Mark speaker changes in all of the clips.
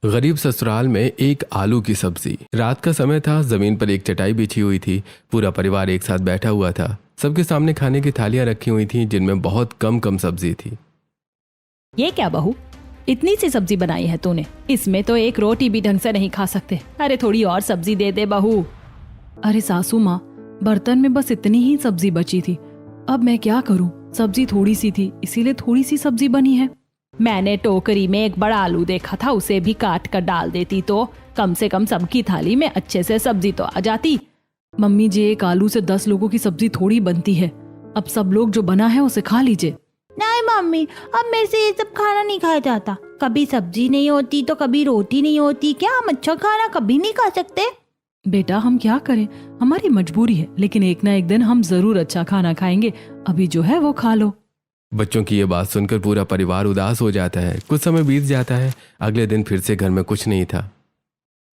Speaker 1: गरीब ससुराल में एक आलू की सब्जी। रात का समय था, जमीन पर एक चटाई बिछी हुई थी। पूरा परिवार एक साथ बैठा हुआ था। सबके सामने खाने की थालियां रखी हुई थीं जिनमें बहुत कम कम सब्जी थी।
Speaker 2: ये क्या बहू, इतनी सी सब्जी बनाई है तूने? इसमें तो एक रोटी भी ढंग से नहीं खा सकते। अरे थोड़ी और सब्जी दे दे बहू। अरे सासू माँ, बर्तन में बस इतनी ही सब्जी बची थी। अब मैं क्या करूँ? सब्जी थोड़ी सी थी, इसीलिए थोड़ी सी सब्जी बनी है। मैंने टोकरी में एक बड़ा आलू देखा था, उसे भी काट कर डाल देती तो कम से कम सबकी थाली में अच्छे से सब्जी तो आ जाती। मम्मी जी, एक आलू से 10 लोगों की सब्जी थोड़ी बनती है। अब सब लोग जो बना है उसे खा लीजिए।
Speaker 3: नहीं मम्मी, अब मेरे से ये सब खाना नहीं खाया जाता। कभी सब्जी नहीं होती तो कभी रोटी नहीं होती। क्या हम अच्छा खाना कभी नहीं खा सकते?
Speaker 2: बेटा, हम क्या करें, हमारी मजबूरी है, लेकिन एक ना एक दिन हम जरूर अच्छा खाना खाएंगे। अभी जो है वो खा लो।
Speaker 1: बच्चों की ये बात सुनकर पूरा परिवार उदास हो जाता है। कुछ समय बीत जाता है। अगले दिन फिर से घर में कुछ नहीं था।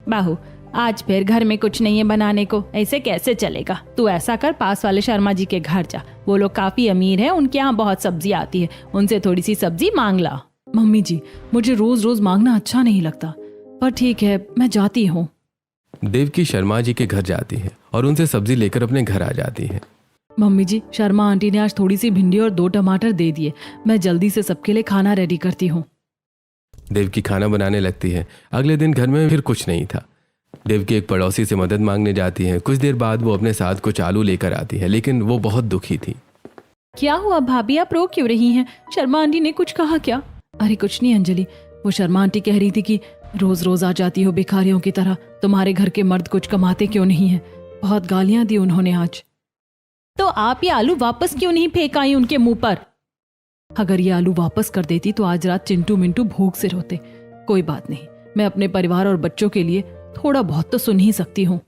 Speaker 2: बाहू, आज फिर घर में कुछ नहीं है बनाने को, ऐसे कैसे चलेगा? तू ऐसा कर, पास वाले शर्मा जी के घर जा। वो लोग काफी अमीर हैं, उनके यहाँ बहुत सब्जी आती है, उनसे थोड़ी सी सब्जी मांग ला। मम्मी जी, मुझे रोज रोज मांगना अच्छा नहीं लगता, पर ठीक है, मैं जाती हूँ।
Speaker 1: देवकी शर्मा जी के घर जाती है और उनसे सब्जी लेकर अपने घर आ जाती है।
Speaker 2: मम्मी जी, शर्मा आंटी ने आज थोड़ी सी भिंडी और 2 टमाटर दे दिए। मैं जल्दी से सबके लिए खाना रेडी करती हूँ।
Speaker 1: देवकी खाना बनाने लगती है। अगले दिन घर में फिर कुछ नहीं था। देवकी एक पड़ोसी से मदद मांगने जाती है। कुछ देर बाद वो अपने साथ कुछ आलू लेकर आती है, लेकिन वो बहुत दुखी थी।
Speaker 2: क्या हुआ भाभी, आप रो क्यों रही हैं? शर्मा आंटी ने कुछ कहा क्या? अरे कुछ नहीं अंजलि, वो शर्मा आंटी कह रही थी कि रोज रोज आ जाती हो भिखारियों की तरह, तुम्हारे घर के मर्द कुछ कमाते क्यों नहीं है। बहुत गालियां दी उन्होंने आज। तो आप ये आलू वापस क्यों नहीं फेंक आई उनके मुंह पर? अगर ये आलू वापस कर देती तो आज रात चिंटू मिंटू भूख से रोते। कोई बात नहीं, मैं अपने परिवार और बच्चों के लिए थोड़ा बहुत तो सुन ही सकती हूँ।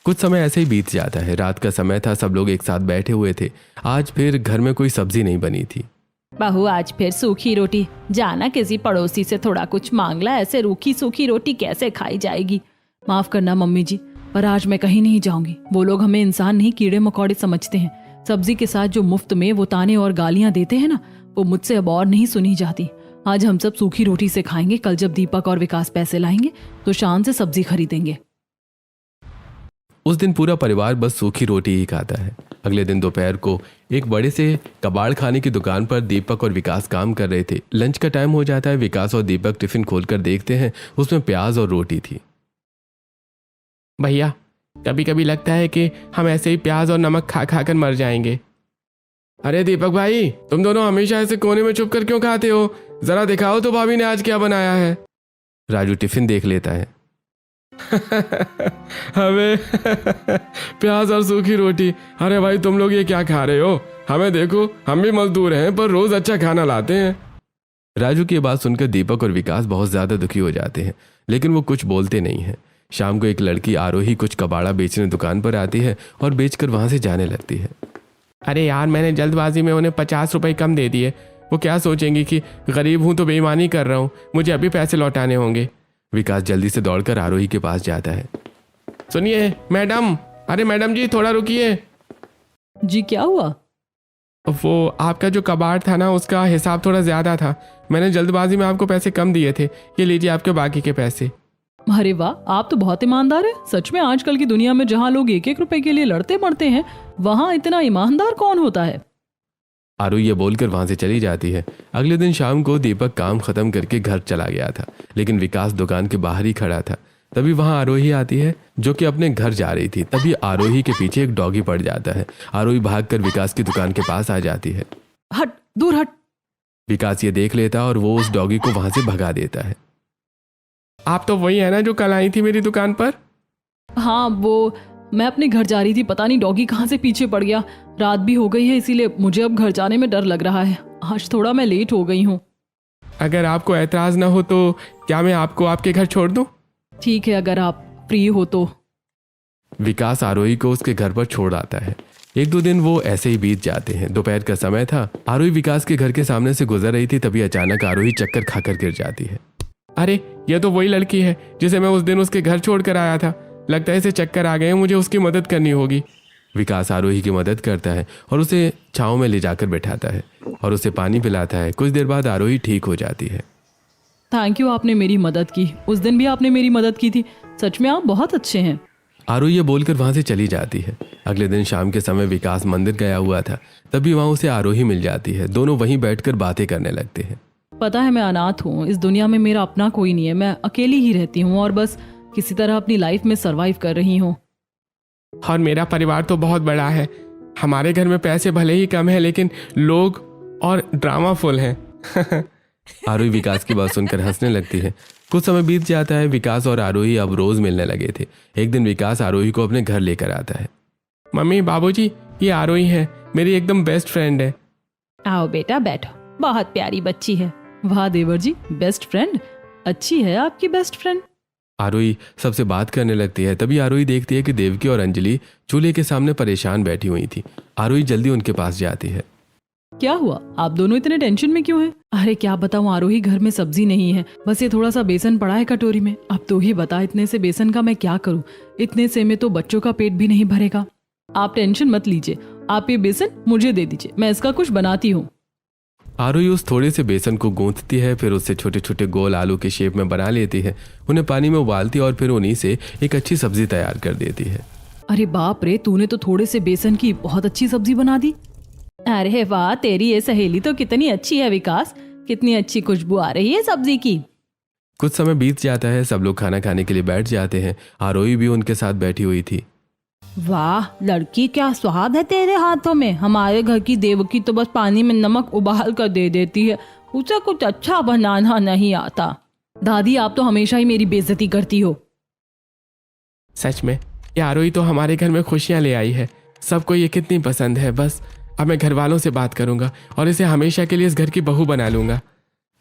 Speaker 1: कुछ समय ऐसे ही बीत जाता है। रात का समय था, सब लोग एक साथ बैठे हुए थे। आज फिर घर में कोई सब्जी नहीं बनी थी।
Speaker 2: बहू, आज फिर सूखी रोटी। जाना किसी पड़ोसी से थोड़ा कुछ मांग ला, ऐसे रूखी सूखी रोटी कैसे खाई जाएगी? माफ करना मम्मी जी, पर आज मैं कहीं नहीं जाऊंगी। वो लोग हमें इंसान नहीं, कीड़े मकोड़े समझते हैं। सब्जी के साथ जो मुफ्त में वो ताने और गालियां देते हैं ना, वो मुझसे अब और नहीं सुनी जाती। आज हम सब सूखी रोटी से खाएंगे। कल जब दीपक और विकास पैसे लाएंगे तो शान से सब्जी खरीदेंगे।
Speaker 1: उस दिन पूरा परिवार बस सूखी रोटी ही खाता है। अगले दिन दोपहर को एक बड़े से कबाड़ खाने की दुकान पर दीपक और विकास काम कर रहे थे। लंच का टाइम हो जाता है। विकास और दीपक टिफिन खोलकर देखते हैं, उसमें प्याज और रोटी थी।
Speaker 4: भैया, कभी कभी लगता है कि हम ऐसे ही प्याज और नमक खा खा कर मर जाएंगे। अरे दीपक भाई, तुम दोनों हमेशा ऐसे कोने में छुप कर क्यों खाते हो? जरा दिखाओ तो भाभी ने आज क्या बनाया है।
Speaker 1: राजू टिफिन देख लेता है।
Speaker 4: हमें प्याज और सूखी रोटी। अरे भाई, तुम लोग ये क्या खा रहे हो? हमें देखो, हम भी मजदूर हैं पर रोज अच्छा खाना लाते हैं।
Speaker 1: राजू की बात सुनकर दीपक और विकास बहुत ज्यादा दुखी हो जाते हैं, लेकिन वो कुछ बोलते नहीं हैं। शाम को एक लड़की आरोही कुछ कबाड़ा बेचने दुकान पर आती है और बेचकर वहां से जाने लगती है।
Speaker 4: अरे यार, मैंने जल्दबाजी में उन्हें 50 रुपए कम दे दिए। वो क्या सोचेंगी कि गरीब हूं तो बेईमानी कर रहा हूं, मुझे अभी पैसे लौटाने होंगे।
Speaker 1: विकास जल्दी से दौड़कर आरोही के पास जाता है।
Speaker 4: सुनिए मैडम, अरे मैडम जी थोड़ा रुकिए।
Speaker 2: जी क्या हुआ?
Speaker 4: वो आपका जो कबाड़ था ना, उसका हिसाब थोड़ा ज्यादा था। मैंने जल्दबाजी में आपको पैसे कम दिए थे। ये लीजिए आपके बाकी के पैसे।
Speaker 2: अरे वाह, आप तो बहुत ईमानदार है। सच में आजकल की दुनिया में जहाँ लोग 1-1 रुपए के लिए लड़ते मरते हैं, वहाँ इतना ईमानदार कौन होता है?
Speaker 1: आरोही ये बोलकर वहां से चली जाती है। अगले दिन शाम को दीपक काम खत्म करके घर चला गया था, लेकिन विकास दुकान के बाहर ही खड़ा था। तभी वहां आरोही आती है, जो कि अपने घर जा रही थी। तभी आरोही के पीछे एक डॉगी पड़ जाता है। आरोही भागकर विकास की दुकान के पास आ जाती है।
Speaker 2: हट, दूर हट।
Speaker 1: विकास ये देख लेता और वो उस डॉगी को वहां से भगा देता है।
Speaker 4: आप तो वही है ना जो कल आई थी मेरी दुकान पर?
Speaker 2: हाँ, वो मैं अपने घर जा रही थी, पता नहीं डॉगी कहाँ से पीछे पड़ गया। रात भी हो गई है, इसीलिए मुझे अब घर जाने में डर लग रहा है। आज थोड़ा मैं लेट हो गई हूँ।
Speaker 4: अगर आपको एतराज ना हो तो क्या मैं आपको आपके घर छोड़ दूं?
Speaker 2: ठीक है, अगर आप फ्री हो तो।
Speaker 1: विकास आरोही को उसके घर पर छोड़ आता है। 1-2 दिन वो ऐसे ही बीत जाते हैं। दोपहर का समय था। आरोही विकास के घर के सामने से गुजर रही थी, तभी अचानक आरोही चक्कर खाकर गिर जाती है।
Speaker 4: अरे, ये तो वही लड़की है जिसे मैं उस दिन उसके घर छोड़ कर आया था। लगता है इसे चक्कर आ गए, मुझे उसकी मदद करनी होगी।
Speaker 1: विकास आरोही की मदद करता है और उसे छांव में ले जाकर बैठाता है और उसे पानी पिलाता है। कुछ देर बाद आरोही ठीक हो जाती है।
Speaker 2: थैंक यू, आपने मेरी मदद की। उस दिन भी आपने मेरी मदद की थी। सच में आप बहुत अच्छे हैं।
Speaker 1: आरोही ये बोलकर वहां से चली जाती है। अगले दिन शाम के समय विकास मंदिर गया हुआ था, तभी वहां उसे आरोही मिल जाती है। दोनों वहीं बैठकर बातें करने लगते हैं।
Speaker 2: पता है मैं अनाथ हूँ, इस दुनिया में मेरा अपना कोई नहीं है। मैं अकेली ही रहती हूँ और बस किसी तरह अपनी लाइफ में सरवाइव कर रही हूँ।
Speaker 4: और मेरा परिवार तो बहुत बड़ा है। हमारे घर में पैसे भले ही कम है, लेकिन लोग और ड्रामा फुल हैं।
Speaker 1: आरोही विकास की बात सुनकर हंसने लगती है। कुछ समय बीत जाता है। विकास और आरोही अब रोज मिलने लगे थे। एक दिन विकास आरोही को अपने घर लेकर आता है।
Speaker 4: मम्मी, बाबूजी, ये आरोही है, मेरी एकदम बेस्ट फ्रेंड है।
Speaker 2: आओ बेटा बैठो, बहुत प्यारी बच्ची है। वाह देवर जी, बेस्ट फ्रेंड, अच्छी है आपकी बेस्ट फ्रेंड।
Speaker 1: आरोही सबसे बात करने लगती है। तभी आरोही देखती है कि देवकी और अंजलि चूल्हे के सामने परेशान बैठी हुई थी। आरोही जल्दी उनके पास जाती है।
Speaker 2: क्या हुआ, आप दोनों इतने टेंशन में क्यों हैं? अरे क्या बताऊं आरोही, घर में सब्जी नहीं है, बस ये थोड़ा सा बेसन पड़ा है कटोरी में। अब तो ही बता, इतने से बेसन का मैं क्या करूं? इतने से में तो बच्चों का पेट भी नहीं भरेगा। आप टेंशन मत लीजिए, आप ये बेसन मुझे दे दीजिए, मैं इसका कुछ बनाती हूँ।
Speaker 1: आरोही उस थोड़े से बेसन को गूंथती है, फिर उससे छोटे छोटे गोल आलू के शेप में बना लेती है। उन्हें पानी में उबालती है और फिर उन्हीं से एक अच्छी सब्जी तैयार कर देती है।
Speaker 2: अरे बाप रे, तूने तो थोड़े से बेसन की बहुत अच्छी सब्जी बना दी। अरे वाह, तेरी ये सहेली तो कितनी अच्छी है विकास, कितनी अच्छी खुशबू आ रही है सब्जी की।
Speaker 1: कुछ समय बीत जाता है। सब लोग खाना खाने के लिए बैठ जाते हैं। आरोही भी उनके साथ बैठी हुई थी।
Speaker 3: वाह लड़की, क्या स्वाद है तेरे हाथों में। हमारे घर की देवकी तो बस पानी में नमक उबाल कर दे देती है, उसे कुछ अच्छा बनाना नहीं आता।
Speaker 2: दादी, आप तो हमेशा ही मेरी बेइज्जती करती हो।
Speaker 4: सच में ये आरोही तो हमारे घर में खुशियाँ ले आई है। सबको ये कितनी पसंद है। बस अब मैं घर वालों से बात करूंगा और इसे हमेशा के लिए इस घर की बहू बना लूंगा।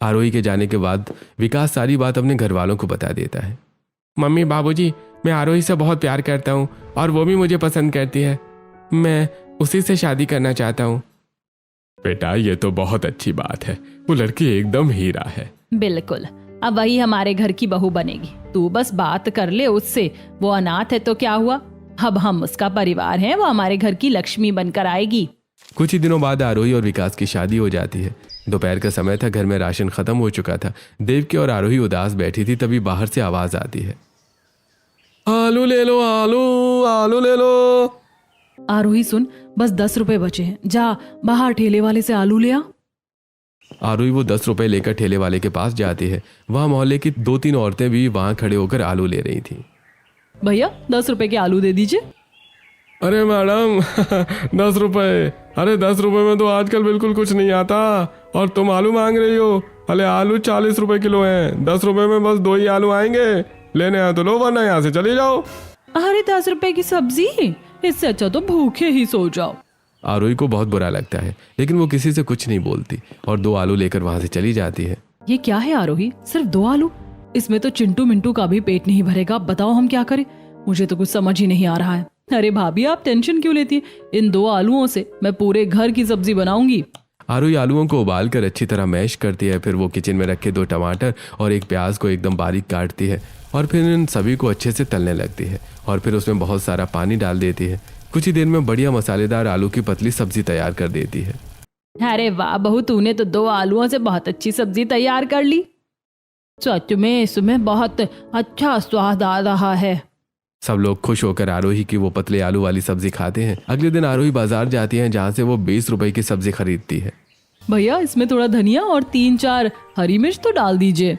Speaker 1: आरोही के जाने के बाद विकास सारी बात अपने घर वालों को बता देता है।
Speaker 4: मम्मी, बाबूजी, मैं आरोही से बहुत प्यार करता हूँ और वो भी मुझे पसंद करती है। मैं उसी से शादी करना चाहता हूँ। बेटा, ये तो बहुत अच्छी बात है। वो लड़की एकदम हीरा है।
Speaker 2: बिल्कुल, अब वही हमारे घर की बहू बनेगी। तू बस बात कर ले उससे। वो अनाथ है तो क्या हुआ, अब हम उसका परिवार हैं, वो हमारे घर की लक्ष्मी बनकर आएगी।
Speaker 1: कुछ ही दिनों बाद आरोही और विकास की शादी हो जाती है। दोपहर का समय था, घर में राशन खत्म हो चुका था। देवकी और आरोही उदास बैठी थी, तभी बाहर से आवाज आती है।
Speaker 4: आलू ले लो, आलू आलू ले लो।
Speaker 2: आरोही सुन, बस 10 रुपए बचे हैं, जा बाहर ठेले वाले से आलू ले आ।
Speaker 1: आरोही वो 10 रुपए लेकर ठेले वाले के पास जाती है। वहाँ मोहल्ले की 2-3 औरतें भी वहाँ खड़े होकर आलू ले रही थी।
Speaker 2: भैया 10 रुपए के आलू दे दीजिए।
Speaker 4: अरे मैडम 10 रुपए, अरे 10 रुपए में तो आजकल बिल्कुल कुछ नहीं आता और तुम आलू मांग रही हो। अरे आलू 40 रुपए किलो हैं, 10 रुपए में बस 2 ही आलू आएंगे। लेने आए तो लो, वरना यहाँ से चली जाओ।
Speaker 2: अरे 10 रुपए की सब्जी, इससे अच्छा तो भूखे ही सो जाओ।
Speaker 1: आरोही को बहुत बुरा लगता है, लेकिन वो किसी से कुछ नहीं बोलती और 2 आलू लेकर वहाँ से चली जाती है।
Speaker 2: ये क्या है आरोही, सिर्फ 2 आलू? इसमें तो चिंटू मिंटू का भी पेट नहीं भरेगा। बताओ हम क्या करें, मुझे तो कुछ समझ ही नहीं आ रहा है। अरे भाभी, आप टेंशन क्यों लेती है? इन 2 आलूओं से मैं पूरे घर की सब्जी बनाऊंगी।
Speaker 1: आरोही आलूओं को उबालकर अच्छी तरह मैश करती है। फिर वो किचन में रखे 2 टमाटर और 1 प्याज को एकदम बारीक काटती है और फिर इन सभी को अच्छे से तलने लगती है और फिर उसमें बहुत सारा पानी डाल देती है। कुछ ही देर में बढ़िया मसालेदार आलू की पतली सब्जी तैयार कर देती है।
Speaker 2: अरे वाह बहू, तूने तो 2 आलूओं से बहुत अच्छी सब्जी तैयार कर ली। सच में इसमें बहुत अच्छा स्वाद आ रहा है।
Speaker 1: सब लोग खुश होकर आरोही की वो पतले आलू वाली सब्जी खाते हैं। अगले दिन आरोही बाजार जाती है, जहाँ से वो 20 रुपए की सब्जी खरीदती है।
Speaker 2: भैया इसमें थोड़ा धनिया और 3-4 हरी मिर्च तो डाल दीजिए।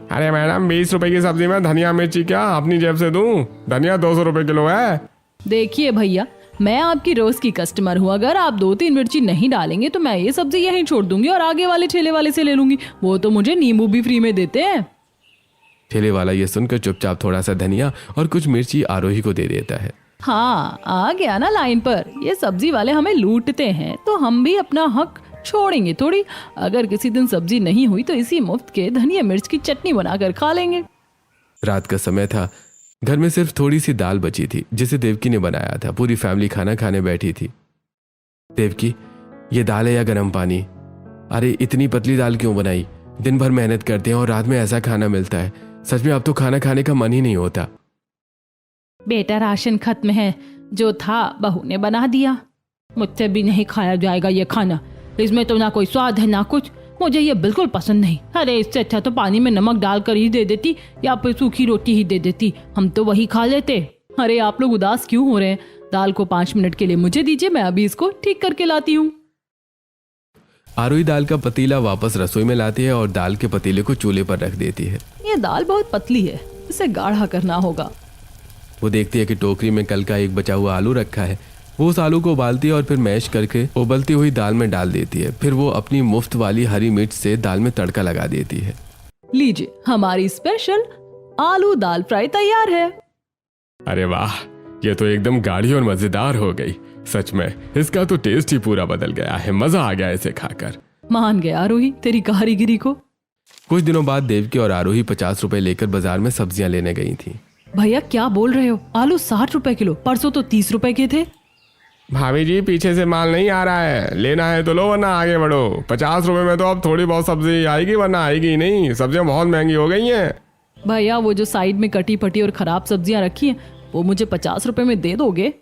Speaker 4: अरे मैडम, 20 रुपए की सब्जी में धनिया मिर्ची क्या अपनी जेब से दूं? धनिया 200 रुपए किलो है।
Speaker 2: देखिए भैया, मैं आपकी रोज की कस्टमर हूँ। अगर आप 2-3 मिर्ची नहीं डालेंगे तो मैं ये सब्जी यहीं छोड़ दूंगी और आगे वाले ठेले वाले से ले लूंगी। वो तो मुझे नींबू भी फ्री में देते हैं।
Speaker 1: ठेले वाला ये सुनकर चुपचाप थोड़ा सा धनिया और कुछ मिर्ची आरोही को दे देता है।
Speaker 2: हाँ, आ गया ना लाइन पर। ये सब्जी वाले हमें लूटते हैं तो हम भी अपना हक छोड़ेंगे थोड़ी। अगर किसी दिन सब्जी नहीं हुई तो इसी मुफ्त के धनिया मिर्च की चटनी बनाकर खा लेंगे।
Speaker 1: रात का समय था। घर में सिर्फ थोड़ी सी दाल बची थी, जिसे देवकी ने बनाया था। पूरी फैमिली खाना खाने बैठी थी। देवकी, ये दाल है या गर्म पानी? अरे इतनी पतली दाल क्यों बनाई? दिन भर मेहनत करते हैं और रात में ऐसा खाना मिलता है। सच में अब तो खाना खाने का मन ही नहीं होता।
Speaker 3: बेटा राशन खत्म है, जो था बहू ने बना दिया। मुझसे भी नहीं खाया जाएगा ये खाना। इसमें तो ना कोई स्वाद है ना कुछ। मुझे ये बिल्कुल पसंद नहीं। अरे इससे अच्छा तो पानी में नमक डालकर ही दे देती या फिर सूखी रोटी ही दे देती, हम तो वही खा लेते।
Speaker 2: अरे आप लोग उदास क्यों हो रहे हैं? दाल को 5 मिनट के लिए मुझे दीजिए, मैं अभी इसको ठीक करके लाती हूँ।
Speaker 1: आरोही दाल का पतीला वापस रसोई में लाती है और दाल के पतीले को चूल्हे पर रख देती है।
Speaker 2: ये दाल बहुत पतली है, इसे गाढ़ा करना होगा।
Speaker 1: वो देखती है कि टोकरी में कल का एक बचा हुआ आलू रखा है। वो उस आलू को उबालती है और फिर मैश करके उबलती हुई दाल में डाल देती है। फिर वो अपनी मुफ्त वाली हरी मिर्च से दाल में तड़का लगा देती है।
Speaker 2: लीजिए, हमारी स्पेशल आलू दाल फ्राई तैयार है।
Speaker 4: अरे वाह, ये तो एकदम गाढ़ी और मजेदार हो गई। सच में इसका तो टेस्ट ही पूरा बदल गया है। मजा आ गया इसे खाकर।
Speaker 2: मान गया आरोही तेरी कारीगिरी को।
Speaker 1: कुछ दिनों बाद देवकी और आरोही 50 रुपए लेकर बाजार में सब्जियां लेने गई थी।
Speaker 2: भैया क्या बोल रहे हो? आलू 60 रुपए किलो, परसों तो 30 रुपए के थे।
Speaker 4: भाभी जी, पीछे से माल नहीं आ रहा है, लेना है तो लो वरना आगे बढ़ो। 50 रुपए में तो अब थोड़ी बहुत सब्जी आएगी, वरना आएगी ही नहीं। सब्जियां बहुत महंगी हो गई हैं।
Speaker 2: भैया वो जो साइड में कटी फटी और खराब सब्जियां रखी हैं वो मुझे 50 रुपए में दे दोगे?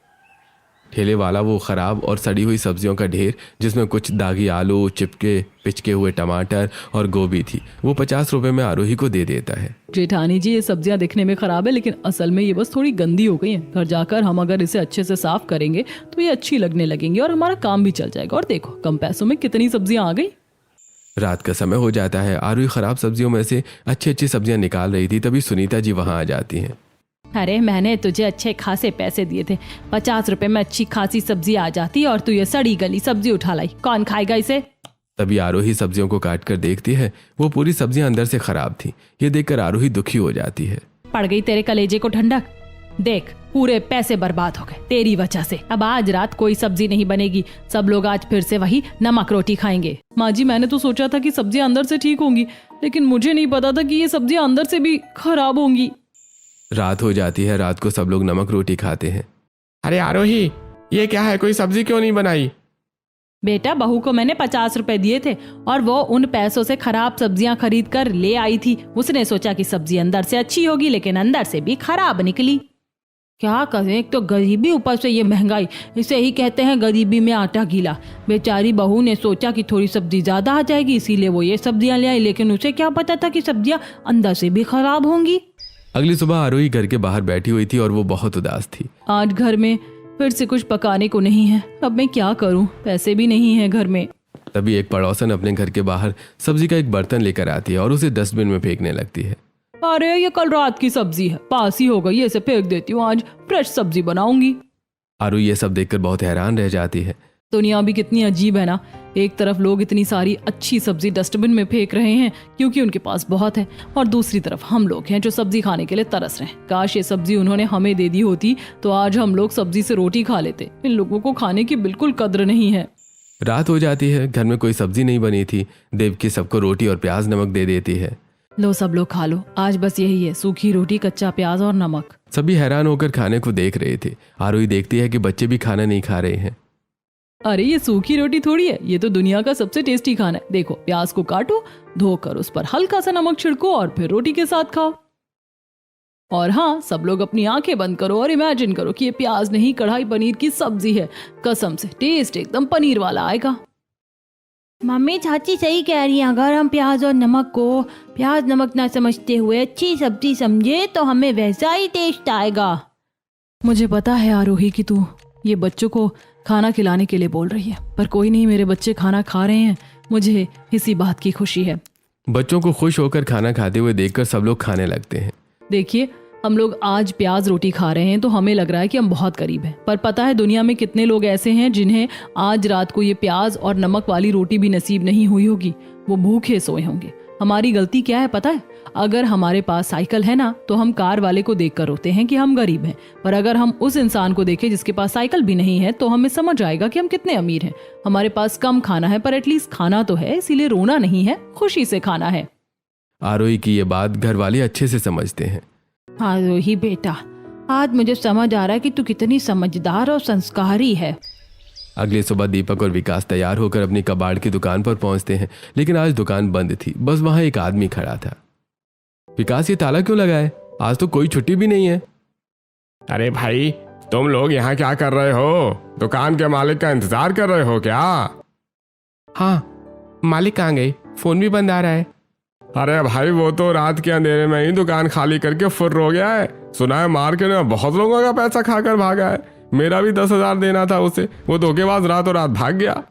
Speaker 1: ठेले वाला वो खराब और सड़ी हुई सब्जियों का ढेर, जिसमें कुछ दागी आलू, चिपके पिचके हुए टमाटर और गोभी थी, वो 50 रुपए में आरोही को दे देता है।
Speaker 2: जेठानी जी, ये सब्जियां दिखने में खराब है लेकिन असल में ये बस थोड़ी गंदी हो गई हैं। घर जाकर हम अगर इसे अच्छे से साफ करेंगे तो ये अच्छी लगने लगेंगी और हमारा काम भी चल जाएगा। और देखो कम पैसों में कितनी सब्जियां आ गई।
Speaker 1: रात का समय हो जाता है। आरोही खराब सब्जियों में से अच्छी अच्छी सब्जियां निकाल रही थी, तभी सुनीता जी वहां आ जाती हैं।
Speaker 2: अरे मैंने तुझे अच्छे खासे पैसे दिए थे, 50 रुपए में अच्छी खासी सब्जी आ जाती और तू ये सड़ी गली सब्जी उठा लाई। कौन खाएगा इसे?
Speaker 1: तभी आरोही सब्जियों को काट कर देखती है। वो पूरी सब्जियां अंदर से खराब थी। ये देखकर आरोही दुखी हो जाती है।
Speaker 2: पड़ गई तेरे कलेजे को ठंडक। देख, पूरे पैसे बर्बाद हो गए तेरी वजह से। अब आज रात कोई सब्जी नहीं बनेगी, सब लोग आज फिर से वही नमक रोटी खाएंगे। माँ जी, मैंने तो सोचा था कि सब्जियां अंदर से ठीक होंगी, लेकिन मुझे नहीं पता था कि ये सब्जियां अंदर से भी खराब होंगी।
Speaker 1: रात हो जाती है। रात को सब लोग नमक रोटी खाते हैं।
Speaker 4: अरे आरोही, ये क्या है? कोई सब्जी क्यों नहीं बनाई?
Speaker 2: बेटा, बहू को मैंने 50 रुपए दिए थे और वो उन पैसों से खराब सब्जियां खरीद कर ले आई थी। उसने सोचा कि सब्जी अंदर से अच्छी होगी, लेकिन अंदर से भी खराब निकली। क्या करें, एक तो गरीबी, ऊपर से ये महंगाई। इसे ही कहते हैं गरीबी में आटा गीला। बेचारी बहू ने सोचा कि थोड़ी सब्जी ज्यादा आ जाएगी, इसीलिए वो ये सब्जियां ले आई, लेकिन उसे क्या पता था कि सब्जियां अंदर से भी खराब होंगी।
Speaker 1: अगली सुबह आरोही घर के बाहर बैठी हुई थी और वो बहुत उदास थी।
Speaker 2: आज घर में फिर से कुछ पकाने को नहीं है। अब मैं क्या करूं? पैसे भी नहीं है घर में।
Speaker 1: तभी एक पड़ोसन अपने घर के बाहर सब्जी का एक बर्तन लेकर आती है और उसे डस्टबिन में फेंकने लगती है।
Speaker 2: अरे ये कल रात की सब्जी है, बासी हो गई, इसे फेंक देती हूँ, आज फ्रेश सब्जी बनाऊंगी।
Speaker 1: आरोही ये सब देखकर बहुत हैरान रह जाती है।
Speaker 2: दुनिया भी कितनी अजीब है ना। एक तरफ लोग इतनी सारी अच्छी सब्जी डस्टबिन में फेंक रहे हैं क्योंकि उनके पास बहुत है, और दूसरी तरफ हम लोग हैं जो सब्जी खाने के लिए तरस रहे हैं। काश ये सब्जी उन्होंने हमें दे दी होती तो आज हम लोग सब्जी से रोटी खा लेते। इन लोगों को खाने की बिल्कुल कद्र नहीं है।
Speaker 1: रात हो जाती है। घर में कोई सब्जी नहीं बनी थी। देवकी सबको रोटी और प्याज नमक दे देती है।
Speaker 2: लो सब लोग खा लो, आज बस यही है, सूखी रोटी, कच्चा प्याज और नमक।
Speaker 1: सभी हैरान होकर खाने को देख रहे थे। आरोही देखती है कि बच्चे भी खाना नहीं खा रहे हैं।
Speaker 2: अरे ये सूखी रोटी थोड़ी है, ये तो दुनिया का सबसे टेस्टी खाना है। देखो, प्याज को काटो, धोकर उस पर हल्का सा नमक छिड़को और फिर रोटी के साथ खाओ। और हाँ, सब लोग अपनी आंखें बंद करो और इमेजिन करो कि ये प्याज नहीं, कढ़ाई पनीर की सब्जी है। कसम से टेस्ट एकदम पनीर वाला आएगा।
Speaker 3: मम्मी, चाची सही कह रही हैं। अगर हम प्याज और नमक को प्याज नमक ना समझते हुए अच्छी सब्जी समझे तो हमें वैसा ही टेस्ट आएगा।
Speaker 2: मुझे पता है आरोही कि तू ये बच्चों को खाना खिलाने के लिए बोल रही है, पर कोई नहीं, मेरे बच्चे खाना खा रहे हैं, मुझे इसी बात की खुशी है।
Speaker 1: बच्चों को खुश होकर खाना खाते हुए देखकर सब लोग खाने लगते हैं।
Speaker 2: देखिए, हम लोग आज प्याज रोटी खा रहे हैं तो हमें लग रहा है कि हम बहुत गरीब हैं, पर पता है दुनिया में कितने लोग ऐसे हैं जिन्हें आज रात को ये प्याज और नमक वाली रोटी भी नसीब नहीं हुई होगी। वो भूखे सोए होंगे। हमारी गलती क्या है पता है? अगर हमारे पास साइकिल है ना तो हम कार वाले को देखकर रोते हैं कि हम गरीब हैं, पर अगर हम उस इंसान को देखें जिसके पास साइकिल भी नहीं है तो हमें समझ आएगा कि हम कितने अमीर हैं। हमारे पास कम खाना है पर एटलीस्ट खाना तो है, इसीलिए रोना नहीं है, खुशी से खाना है।
Speaker 1: आरोही की ये बात घर वाले अच्छे से समझते हैं।
Speaker 3: आरोही बेटा, आज मुझे समझ आ रहा है कि तू कितनी समझदार और संस्कारी है।
Speaker 1: अगली सुबह दीपक और विकास तैयार होकर अपनी कबाड़ की दुकान पर पहुंचते हैं, लेकिन आज दुकान बंद थी। बस वहां एक आदमी खड़ा था। विकास, ये ताला क्यों लगा है? आज तो कोई छुट्टी भी नहीं है।
Speaker 4: अरे भाई, तुम लोग यहाँ क्या कर रहे हो? दुकान के मालिक का इंतजार कर रहे हो क्या?
Speaker 1: हाँ, मालिक कहाँ गए? फोन भी बंद आ रहा है।
Speaker 4: अरे भाई वो तो रात के अंधेरे में ही दुकान खाली करके फुर्र हो गया है। सुना है मार्केट में बहुत लोगों का पैसा खाकर भागा है। मेरा भी 10,000 देना था उसे, वो धोखेबाज रातों रात भाग गया।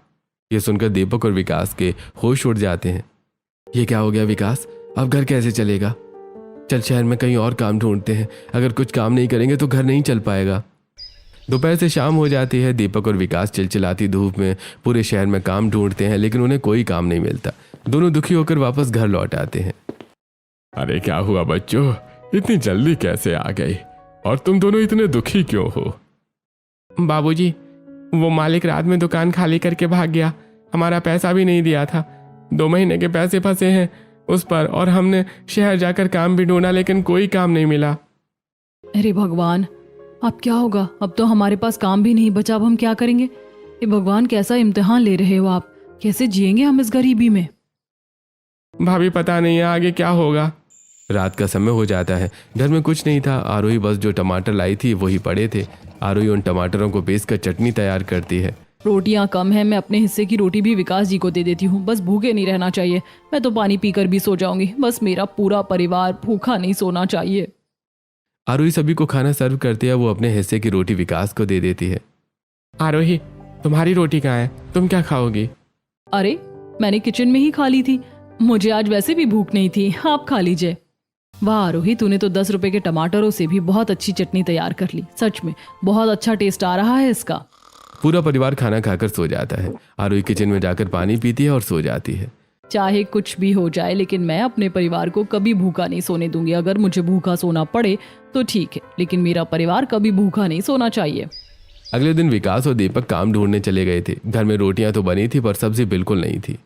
Speaker 1: ये सुनकर दीपक और विकास के होश उड़ जाते हैं। ये क्या हो गया विकास, अब घर कैसे चलेगा? चल शहर में कहीं और काम ढूंढते हैं, अगर कुछ काम नहीं करेंगे तो घर नहीं चल पाएगा। दोपहर से शाम हो जाती है। दीपक और विकास चिलचिलाती धूप में पूरे शहर में काम ढूंढते हैं, लेकिन उन्हें कोई काम नहीं मिलता। दोनों दुखी होकर वापस घर लौट आते हैं।
Speaker 4: अरे क्या हुआ बच्चों, इतनी जल्दी कैसे आ गई? और तुम दोनों इतने दुखी क्यों हो?
Speaker 1: बाबूजी, वो मालिक रात में दुकान खाली करके भाग गया। हमारा पैसा भी नहीं दिया था। 2 महीने के पैसे फंसे हैं उस पर, और हमने शहर जाकर काम भी ढूंढा लेकिन कोई काम नहीं मिला।
Speaker 2: अरे भगवान, अब क्या होगा? अब तो हमारे पास काम भी नहीं बचा, अब हम क्या करेंगे? ये भगवान, कैसा इम्तिहान ले रहे हो आप? कैसे जिएंगे हम इस गरीबी में?
Speaker 1: भाभी पता नहीं है आगे क्या होगा। रात का समय हो जाता है। घर में कुछ नहीं था। आरोही बस जो टमाटर लाई थी वही पड़े थे। आरोही उन टमाटरों को पीसकर चटनी तैयार करती है।
Speaker 2: रोटियां कम है, मैं अपने हिस्से की रोटी भी विकास जी को दे देती हूँ। बस भूखे नहीं रहना चाहिए। मैं तो पानी पीकर भी सो जाऊंगी। बस मेरा पूरा परिवार भूखा नहीं सोना चाहिए।
Speaker 1: आरोही सभी को खाना सर्व करती है। वो अपने हिस्से की रोटी विकास को दे देती है। आरोही, तुम्हारी रोटी कहाँ है? तुम क्या खाओगी?
Speaker 2: अरे, मैंने किचन में ही खा ली थी। मुझे आज वैसे भी भूख नहीं थी, आप खा लीजिए। वाह आरोही, तूने तो 10 रुपए के टमाटरों से भी बहुत अच्छी चटनी तैयार कर ली। सच में बहुत अच्छा टेस्ट आ रहा है इसका।
Speaker 1: पूरा परिवार खाना खाकर सो जाता है। आरोही किचन में जाकर पानी पीती है और सो जाती है।
Speaker 2: चाहे कुछ भी हो जाए, लेकिन मैं अपने परिवार को कभी भूखा नहीं सोने दूंगी। अगर मुझे भूखा सोना पड़े तो ठीक है, लेकिन मेरा परिवार कभी भूखा नहीं सोना चाहिए।
Speaker 1: अगले दिन विकास और दीपक काम ढूंढने चले गए थे। घर में रोटियां तो बनी थी पर सब्जी बिल्कुल नहीं थी।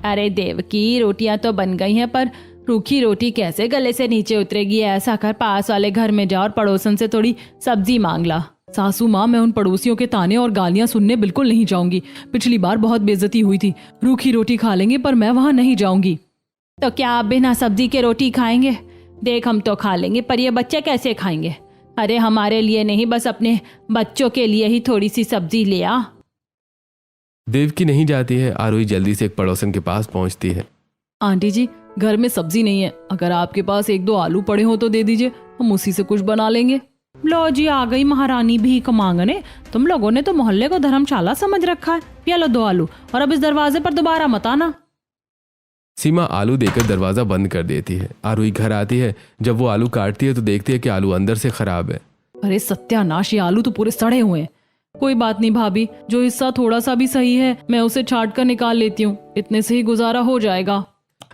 Speaker 3: अरे देवकी, रोटियां तो बन गई हैं, पर रूखी रोटी कैसे गले से नीचे उतरेगी? ऐसा कर, पास वाले घर में जा और पड़ोसन से थोड़ी सब्जी मांग ला।
Speaker 2: सासू माँ, मैं उन पड़ोसियों के ताने और गालियां सुनने बिल्कुल नहीं जाऊंगी। पिछली बार बहुत बेइज्जती हुई थी। रूखी रोटी खा लेंगे पर मैं वहां नहीं जाऊंगी।
Speaker 3: तो क्या आप बिना सब्जी के रोटी खाएंगे? देख, हम तो खा लेंगे, पर ये बच्चे कैसे खाएंगे? अरे हमारे लिए नहीं, बस अपने बच्चों के लिए ही थोड़ी सी सब्जी ले आ।
Speaker 2: देवकी
Speaker 1: नहीं जाती है। आरोही जल्दी से एक पड़ोसन के पास पहुंचती है।
Speaker 2: आंटी जी, घर में सब्जी नहीं है, अगर आपके पास 1-2 आलू पड़े हो तो दे दीजिए, हम उसी से कुछ बना लेंगे।
Speaker 3: लो जी, आ गई महारानी भीख मांगने। तुम लोगों ने तो मोहल्ले को धर्मशाला समझ रखा है। ये लो 2 आलू, और अब इस दरवाजे पर दोबारा मत आना।
Speaker 1: सीमा आलू देकर दरवाजा बंद कर देती है। आरोही घर आती है। जब वो आलू काटती है तो देखती है कि आलू अंदर से खराब है।
Speaker 2: अरे सत्यानाश, ये आलू तो पूरे सड़े हुए हैं। कोई बात नहीं भाभी, जो हिस्सा थोड़ा सा भी सही है मैं उसे छांट कर निकाल लेती हूँ, इतने से ही गुजारा हो जाएगा।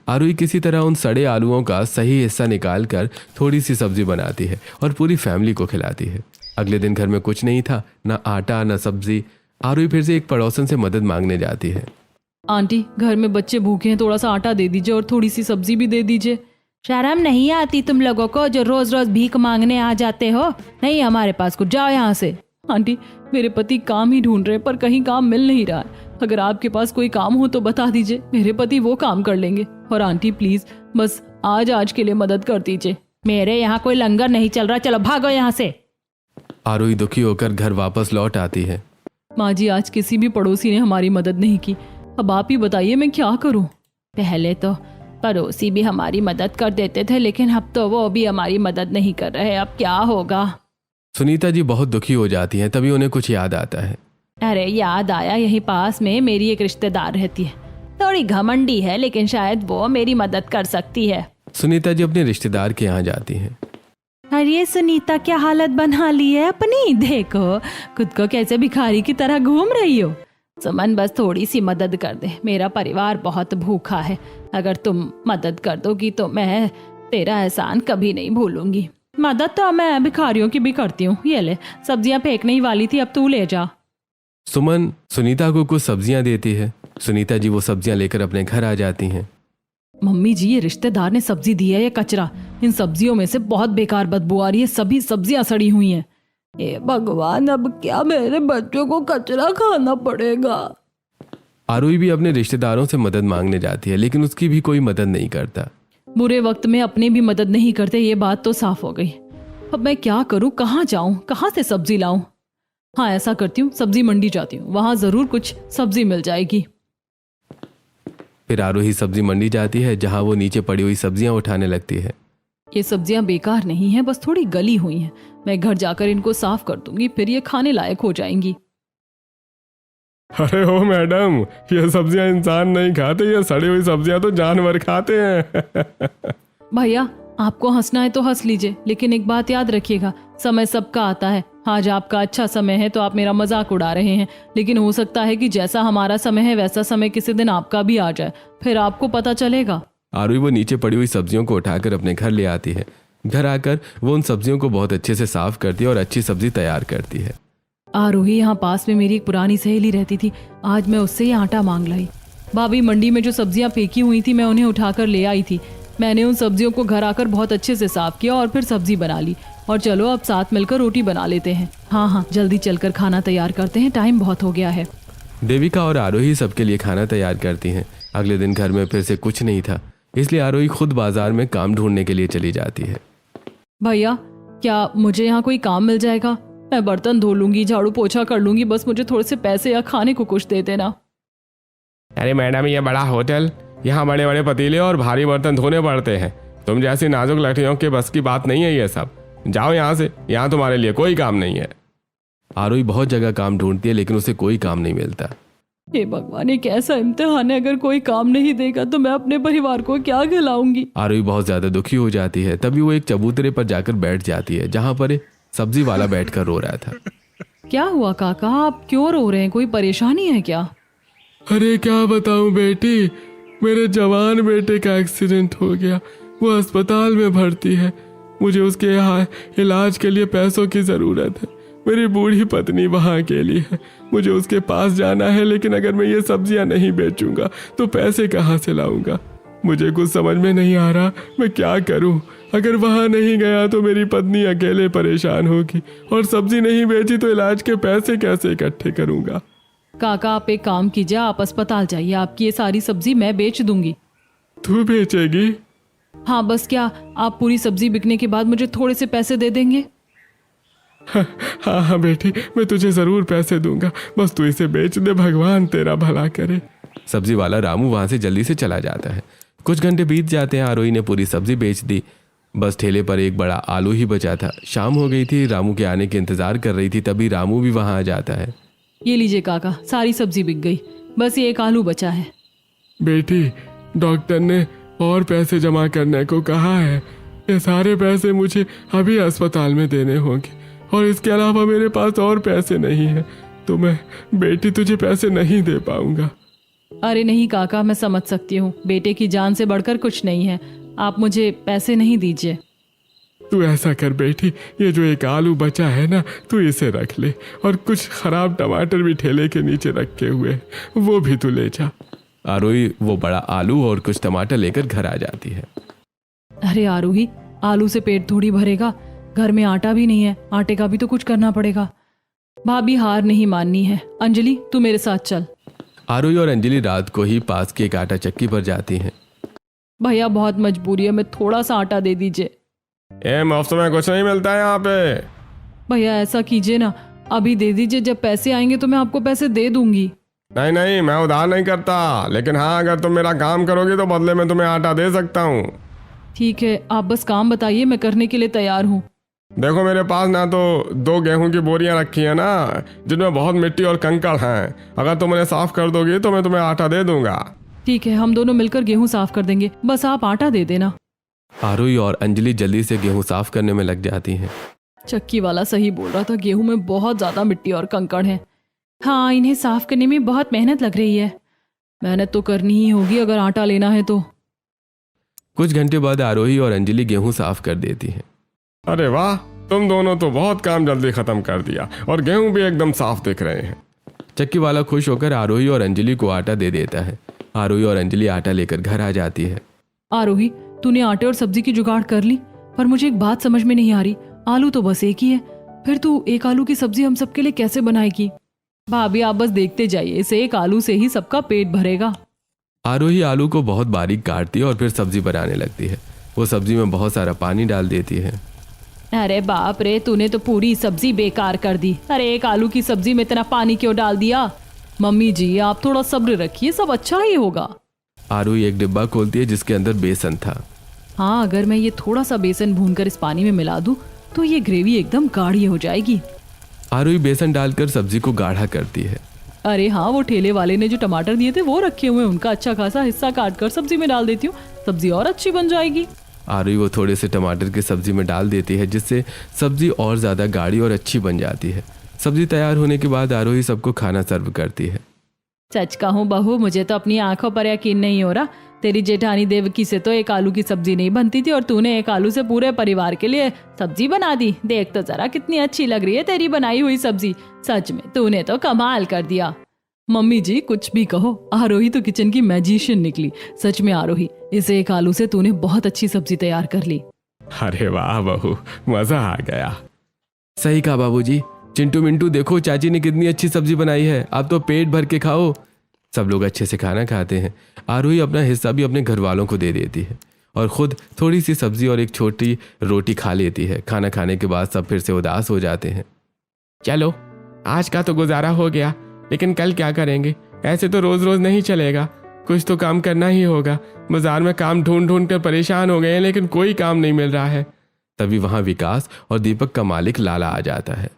Speaker 1: आरोही किसी तरह उन सड़े आलूओं का सही हिस्सा निकालकर थोड़ी सी सब्जी बनाती है और पूरी फैमिली को खिलाती है। अगले दिन घर में कुछ नहीं था, ना आटा ना सब्जी। आरोही फिर से एक पड़ोसन से मदद मांगने जाती है।
Speaker 2: आंटी, घर में बच्चे भूखे हैं, थोड़ा सा आटा दे दीजिए और थोड़ी सी सब्जी भी दे दीजिए।
Speaker 3: शर्म नहीं आती तुम लोगों को, जो रोज रोज भीख मांगने आ जाते हो? नहीं हमारे पास कुछ, जाओ यहाँ से।
Speaker 2: आंटी, मेरे पति काम ही ढूंढ रहे हैं पर कहीं काम मिल नहीं रहा है। अगर आपके पास कोई काम हो तो बता दीजिए, मेरे पति वो काम कर लेंगे। और आंटी प्लीज, बस आज के लिए मदद कर दीजिए।
Speaker 3: मेरे यहाँ कोई लंगर नहीं चल रहा, चलो भागो यहाँ से।
Speaker 1: आरोही दुखी होकर घर वापस लौट आती है।
Speaker 2: माँ जी, आज किसी भी पड़ोसी ने हमारी मदद नहीं की। अब आप ही बताइए मैं क्या करूं?
Speaker 3: पहले तो पड़ोसी भी हमारी मदद कर देते थे, लेकिन अब तो वो भी हमारी मदद नहीं कर रहे। अब क्या होगा?
Speaker 1: सुनीता जी बहुत दुखी हो जाती हैं। तभी उन्हें कुछ याद आता है।
Speaker 3: अरे याद आया, यहीं पास में मेरी एक रिश्तेदार रहती है। थोड़ी घमंडी है, लेकिन शायद वो मेरी मदद कर सकती है।
Speaker 1: सुनीता जी अपने रिश्तेदार के यहाँ जाती हैं।
Speaker 3: अरे सुनीता, क्या हालत बना ली है अपनी? देखो खुद को कैसे भिखारी की तरह घूम रही हो। सुमन, बस थोड़ी सी मदद कर दे, मेरा परिवार बहुत भूखा है। अगर तुम मदद कर दोगी तो मैं तेरा एहसान कभी नहीं भूलूंगी। मदद तो मैं भिखारियों की भी करती हूँ। ये ले, सब्जियां फेंकने ही वाली थी, अब तू ले जा।
Speaker 1: सुमन सुनीता को कुछ सब्जियां देती है। सुनीता जी वो सब्जियां लेकर अपने घर आ जाती हैं।
Speaker 2: मम्मी जी, ये रिश्तेदार ने सब्जी दी है, ये कचरा। इन सब्जियों में से बहुत बेकार बदबू आ रही है, सभी सब्जियां सड़ी हुई हैं।
Speaker 3: ए भगवान, अब क्या मेरे बच्चों को कचरा खाना पड़ेगा?
Speaker 1: आरोही भी अपने रिश्तेदारों से मदद मांगने जाती है, लेकिन उसकी भी कोई मदद नहीं करता।
Speaker 2: बुरे वक्त में अपने भी मदद नहीं करते, ये बात तो साफ हो गई। अब मैं क्या करूं, कहाँ जाऊं, कहाँ से सब्जी लाऊं? हाँ, ऐसा करती हूँ, सब्जी मंडी जाती हूँ, वहां जरूर कुछ सब्जी मिल जाएगी।
Speaker 1: फिर आरोही सब्जी मंडी जाती है, जहाँ वो नीचे पड़ी हुई सब्जियां उठाने लगती है।
Speaker 2: ये सब्जियां बेकार नहीं है, बस थोड़ी गली हुई हैं। मैं घर जाकर इनको साफ कर दूंगी, फिर ये खाने लायक हो जाएंगी।
Speaker 4: अरे ओ मैडम, ये सब्जियां इंसान नहीं खाते, ये सड़ी हुई सब्जियां तो जानवर खाते हैं।
Speaker 2: भैया आपको हंसना है तो हंस लीजिए, लेकिन एक बात याद रखिएगा, समय सबका आता है। आज आपका अच्छा समय है तो आप मेरा मजाक उड़ा रहे हैं, लेकिन हो सकता है कि जैसा हमारा समय है वैसा समय किसी दिन आपका भी आ जाए, फिर आपको पता चलेगा।
Speaker 1: आरोही वो नीचे पड़ी हुई सब्जियों को उठाकर अपने घर ले आती है। घर आकर वो उन सब्जियों को बहुत अच्छे से साफ करती है और अच्छी सब्जी तैयार करती है।
Speaker 2: आरोही, यहाँ पास में मेरी एक पुरानी सहेली रहती थी, आज मैं उससे ही आटा मांग लाई। भाभी मंडी में जो सब्जियां फेंकी हुई थी मैं उन्हें उठाकर ले आई थी। मैंने उन सब्जियों को घर आकर बहुत अच्छे से साफ किया और फिर सब्जी बना ली। और चलो अब साथ मिलकर रोटी बना लेते हैं। हाँ, जल्दी चलकर खाना तैयार करते हैं, टाइम बहुत हो गया है।
Speaker 1: देविका और आरोही सबके लिए खाना तैयार करती हैं। अगले दिन घर में फिर से कुछ नहीं था, इसलिए आरोही खुद बाजार में काम ढूंढने के लिए चली जाती है।
Speaker 2: भैया क्या मुझे यहाँ कोई काम मिल जाएगा? मैं बर्तन धो लूंगी, झाड़ू पोछा कर लूंगी, बस मुझे थोड़े से पैसे या खाने को कुछ दे देना।
Speaker 4: अरे मैडम, ये बड़ा होटल, यहाँ बड़े बड़े पतीले और भारी बर्तन धोने पड़ते हैं। तुम जैसी नाजुक लड़कियों के बस की बात नहीं है ये सब। जाओ यहाँ से, यहाँ तुम्हारे लिए कोई काम नहीं है।
Speaker 1: आरोही बहुत जगह काम ढूंढती है लेकिन उसे कोई काम नहीं मिलता।
Speaker 2: हे भगवान, ये कैसा इम्तिहान है, अगर कोई काम नहीं देगा तो मैं अपने परिवार को क्या खिलाऊंगी।
Speaker 1: आरोही बहुत ज्यादा दुखी हो जाती है। तभी वो एक चबूतरे पर जाकर बैठ जाती है, जहाँ पर एक सब्जी वाला बैठकर रो रहा था।
Speaker 2: क्या हुआ काका, आप क्यों रो रहे हैं? कोई परेशानी है क्या?
Speaker 4: अरे क्या बताऊं बेटी, मेरे जवान बेटे का एक्सीडेंट हो गया, वो अस्पताल में भर्ती है। मुझे उसके यहाँ इलाज के लिए पैसों की ज़रूरत है। मेरी बूढ़ी पत्नी वहाँ अकेली है, मुझे उसके पास जाना है, लेकिन अगर मैं ये सब्जियाँ नहीं बेचूंगा तो पैसे कहाँ से लाऊंगा? मुझे कुछ समझ में नहीं आ रहा मैं क्या करूं। अगर वहाँ नहीं गया तो मेरी पत्नी अकेले परेशान होगी, और सब्जी नहीं बेची तो इलाज के पैसे कैसे इकट्ठे करूंगा?
Speaker 2: काका आप एक काम कीजिए, आप अस्पताल जाइए, आपकी ये सारी सब्जी मैं बेच दूंगी।
Speaker 4: तू बेचेगी?
Speaker 2: हाँ, बस क्या आप पूरी सब्जी बिकने के बाद मुझे थोड़े से पैसे दे देंगे?
Speaker 4: हाँ बेटी, मैं तुझे ज़रूर पैसे दूंगा, बस तू इसे बेच दे, भगवान तेरा भला करे।
Speaker 1: सब्जी वाला रामू वहां से जल्दी से चला जाता है। कुछ घंटे बीत जाते हैं। आरोही ने पूरी सब्जी बेच दी, बस ठेले पर एक बड़ा आलू ही बचा था। शाम हो गई थी, रामू के आने के इंतजार कर रही थी, तभी रामू भी वहां आ जाता है।
Speaker 2: ये लीजिए काका, सारी सब्जी बिक गई, बस ये एक आलू बचा है।
Speaker 4: बेटी, डॉक्टर ने और पैसे जमा करने को कहा है। ये सारे पैसे मुझे अभी अस्पताल में देने होंगे, और इसके अलावा मेरे पास और पैसे नहीं है, तो मैं बेटी तुझे पैसे नहीं दे पाऊंगा।
Speaker 2: अरे नहीं काका, मैं समझ सकती हूँ, बेटे की जान से बढ़कर कुछ नहीं है, आप मुझे पैसे नहीं दीजिए।
Speaker 4: तू ऐसा कर बेटी, ये जो एक आलू बचा है ना, तू इसे रख ले, और कुछ खराब टमाटर भी ठेले के नीचे रखे हुए हैं, वो भी तू ले जा।
Speaker 1: आरोही वो बड़ा आलू और कुछ टमाटर लेकर घर आ जाती है।
Speaker 2: अरे आरोही, आलू से पेट थोड़ी भरेगा, घर में आटा भी नहीं है, आटे का भी तो कुछ करना पड़ेगा। भाभी हार नहीं माननी है, अंजलि तू मेरे साथ चल।
Speaker 1: आरोही और अंजलि रात को ही पास की एक आटा चक्की पर जाती हैं।
Speaker 2: भैया बहुत मजबूरी है, मैं थोड़ा सा आटा दे दीजिए।
Speaker 4: मुफ्त में कुछ नहीं मिलता है यहाँ पे।
Speaker 2: भैया ऐसा कीजिए ना, अभी दे दीजिए, जब पैसे आएंगे तो मैं आपको पैसे दे दूंगी।
Speaker 4: नहीं नहीं, मैं उधार नहीं करता, लेकिन हाँ अगर तुम मेरा काम करोगे तो बदले में तुम्हें आटा दे सकता हूँ।
Speaker 2: ठीक है, आप बस काम बताइए, मैं करने के लिए तैयार हूँ।
Speaker 4: देखो मेरे पास ना तो 2 गेहूं की बोरियां रखी है ना, जिनमें बहुत मिट्टी और कंकड़ हैं। अगर तुम उन्हें साफ कर दोगे तो मैं तुम्हें आटा दे दूंगा।
Speaker 2: ठीक है, हम दोनों मिलकर गेहूं साफ कर देंगे, बस आप आटा दे देना।
Speaker 1: आरोही और अंजलि जल्दी से गेहूं साफ करने में लग जाती हैं।
Speaker 2: चक्की वाला सही बोल रहा था, गेहूं में बहुत ज्यादा मिट्टी और कंकड़ है। हाँ, इन्हें साफ करने में बहुत मेहनत लग रही है, मेहनत तो करनी ही होगी अगर आटा लेना है तो।
Speaker 1: कुछ घंटे बाद आरोही और अंजलि गेहूं साफ कर देती हैं।
Speaker 4: अरे वाह, तुम दोनों तो बहुत काम जल्दी खत्म कर दिया, और गेहूं भी एकदम साफ दिख रहे हैं।
Speaker 1: चक्की वाला खुश होकर आरोही और अंजलि को आटा दे देता है। आरोही और अंजलि आटा लेकर घर आ जाती है।
Speaker 2: आरोही, तूने आटे और सब्जी की जुगाड़ कर ली, पर मुझे एक बात समझ में नहीं आ रही, आलू तो बस एक ही है, फिर तू एक आलू की सब्जी हम सबके लिए कैसे बनाएगी? भाभी आप बस देखते जाइए, इसे एक आलू से ही सबका पेट भरेगा।
Speaker 1: आरोही आलू को बहुत बारीक काटती है और फिर सब्जी बनाने लगती है। वो सब्जी में बहुत सारा पानी डाल देती है।
Speaker 2: अरे बाप रे, तूने तो पूरी सब्जी बेकार कर दी। अरे एक आलू की सब्जी में इतना पानी क्यों डाल दिया? मम्मी जी आप थोड़ा सब्र रखिए, सब अच्छा ही होगा।
Speaker 1: आरोही एक डिब्बा खोलती है जिसके अंदर बेसन था।
Speaker 2: हाँ, अगर मैं ये थोड़ा सा बेसन भूनकर इस पानी में मिला दूं तो ये ग्रेवी एकदम गाढ़ी हो जाएगी।
Speaker 1: आरोही बेसन डालकर सब्जी को गाढ़ा करती है।
Speaker 2: अरे हाँ, वो ठेले वाले ने जो टमाटर दिए थे वो रखे हुए हैं, उनका अच्छा खासा हिस्सा काट कर सब्जी में डाल देती हूँ, सब्जी और अच्छी बन जाएगी।
Speaker 1: आरोही वो थोड़े से टमाटर की सब्जी में डाल देती है जिससे सब्जी और ज़्यादा गाढ़ी और अच्छी बन जाती है। सब्जी तैयार होने के बाद आरोही सबको खाना सर्व करती है।
Speaker 2: सच कहूँ बहू, मुझे तो अपनी आंखों पर यकीन नहीं हो रहा। तेरी जेठानी देवकी से तो एक आलू की सब्जी नहीं बनती थी और तूने एक आलू से पूरे परिवार के लिए सब्जी बना दी। देख तो जरा कितनी अच्छी लग रही है तेरी बनाई हुई सब्जी। सच में तूने तो कमाल कर दिया। मम्मी जी कुछ भी कहो, आरोही तो किचन की मैजिशियन निकली। सच में आरोही, इस एक आलू से तूने बहुत अच्छी सब्जी तैयार कर ली।
Speaker 4: अरे वाह बहू, मजा आ गया।
Speaker 1: सही कहा बाबूजी। चिंटू मिंटू देखो चाची ने कितनी अच्छी सब्जी बनाई है, अब तो पेट भर के खाओ। सब लोग अच्छे से खाना खाते हैं। आरोही अपना हिस्सा भी अपने घर वालों को दे देती है और खुद थोड़ी सी सब्जी और एक छोटी रोटी खा लेती है। खाना खाने के बाद सब फिर से उदास हो जाते हैं। चलो आज का तो गुजारा हो गया, लेकिन कल क्या करेंगे? ऐसे तो रोज रोज नहीं चलेगा, कुछ तो काम करना ही होगा। बाजार में काम ढूंढ ढूंढ कर परेशान हो गए हैं, लेकिन कोई काम नहीं मिल रहा है। तभी वहां विकास और दीपक का मालिक लाला आ जाता है।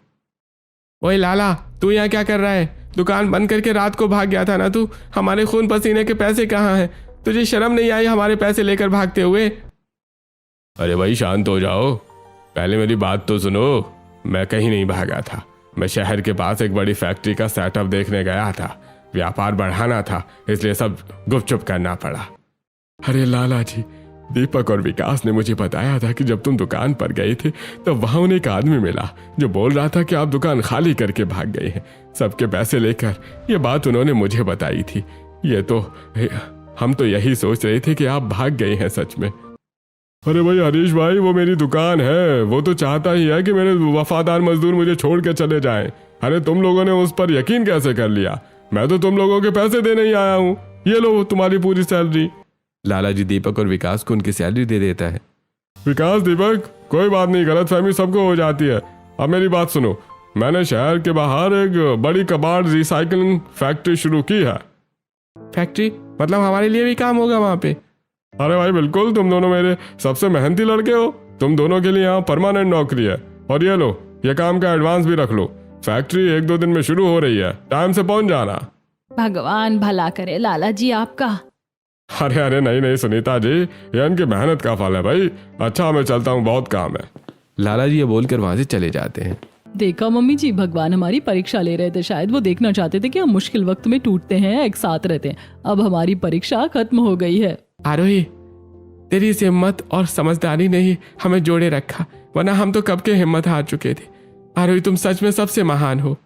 Speaker 1: ओए लाला, तू यहाँ क्या कर रहा है? दुकान बंद करके रात को भाग गया था ना तू? हमारे खून पसीने के पैसे कहाँ हैं? तुझे शर्म नहीं आई हमारे पैसे लेकर भागते हुए? अरे भाई शांत हो जाओ, पहले मेरी बात तो सुनो। मैं कहीं नहीं भागा था, मैं शहर के पास एक बड़ी फैक्ट्री का सेटअप देखने गया था। व्यापार बढ़ाना था, इसलिए सब गुपचुप करना पड़ा।
Speaker 4: अरे लाला जी, दीपक और विकास ने मुझे बताया था कि जब तुम दुकान पर गए थे तब वहां उन्हें एक आदमी मिला जो बोल रहा था कि आप दुकान खाली करके भाग गए हैं सबके पैसे लेकर। ये बात उन्होंने मुझे बताई थी। हम तो यही सोच रहे थे कि आप भाग गए हैं सच में।
Speaker 1: अरे भाई हरीश भाई, वो मेरी दुकान है, वो तो चाहता ही है कि मेरे वफादार मजदूर मुझे छोड़ के चले जाएं। अरे तुम लोगों ने उस पर यकीन कैसे कर लिया? मैं तो तुम लोगों के पैसे देने ही आया हूँ। ये लो तुम्हारी पूरी सैलरी। लाला जी दीपक और विकास को उनकी सैलरी दे देता है।
Speaker 4: विकास, दीपक, कोई बात नहीं, गलतफहमी सबको हो जाती है। अब मेरी बात सुनो, मैंने शहर के बाहर एक बड़ी कबाड़ रिसाइकलिंग फैक्ट्री शुरू की है।
Speaker 1: फैक्ट्री मतलब हमारे लिए भी काम होगा वहाँ पे?
Speaker 4: अरे भाई बिल्कुल, तुम दोनों मेरे सबसे मेहनती लड़के हो। तुम दोनों के लिए यहाँ परमानेंट नौकरी है। और ये लो, ये काम का एडवांस भी रख लो। फैक्ट्री 1-2 दिन में शुरू हो रही है, टाइम से पहुंच जाना।
Speaker 2: भगवान भला करे लाला जी आपका।
Speaker 4: अरे नहीं सुनीता जी, ये इनकी मेहनत का फल है भाई। अच्छा मैं चलता हूँ, बहुत काम है।
Speaker 1: लाला जी ये बोलकर वहां से चले जाते हैं।
Speaker 2: देखा मम्मी जी, भगवान हमारी परीक्षा ले रहे थे। शायद वो देखना चाहते थे कि हम मुश्किल वक्त में टूटते हैं, एक साथ रहते हैं। अब हमारी परीक्षा खत्म हो गई है।
Speaker 1: आरोही, तेरी इस हिम्मत और समझदारी ने ही हमें जोड़े रखा, वरना हम तो कब के हिम्मत हार चुके थे। आरोही, तुम सच में सबसे महान हो।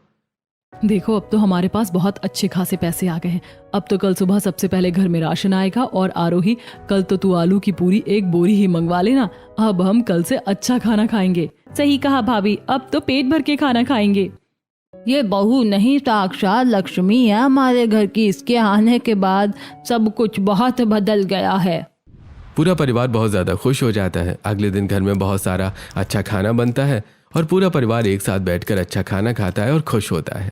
Speaker 2: देखो अब तो हमारे पास बहुत अच्छे खासे पैसे आ गए हैं। अब तो कल सुबह सबसे पहले घर में राशन आएगा। और आरोही, कल तो तू आलू की पूरी 1 बोरी ही मंगवा लेना। अब हम कल से अच्छा खाना खाएंगे। सही कहा भाभी, अब तो पेट भर के खाना खाएंगे।
Speaker 3: ये बहू नहीं, साक्षात लक्ष्मी है हमारे घर की। इसके आने के बाद सब कुछ बहुत बदल गया है।
Speaker 1: पूरा परिवार बहुत ज़्यादा खुश हो जाता है। अगले दिन घर में बहुत सारा अच्छा खाना बनता है और पूरा परिवार एक साथ बैठकर अच्छा खाना खाता है और खुश होता है।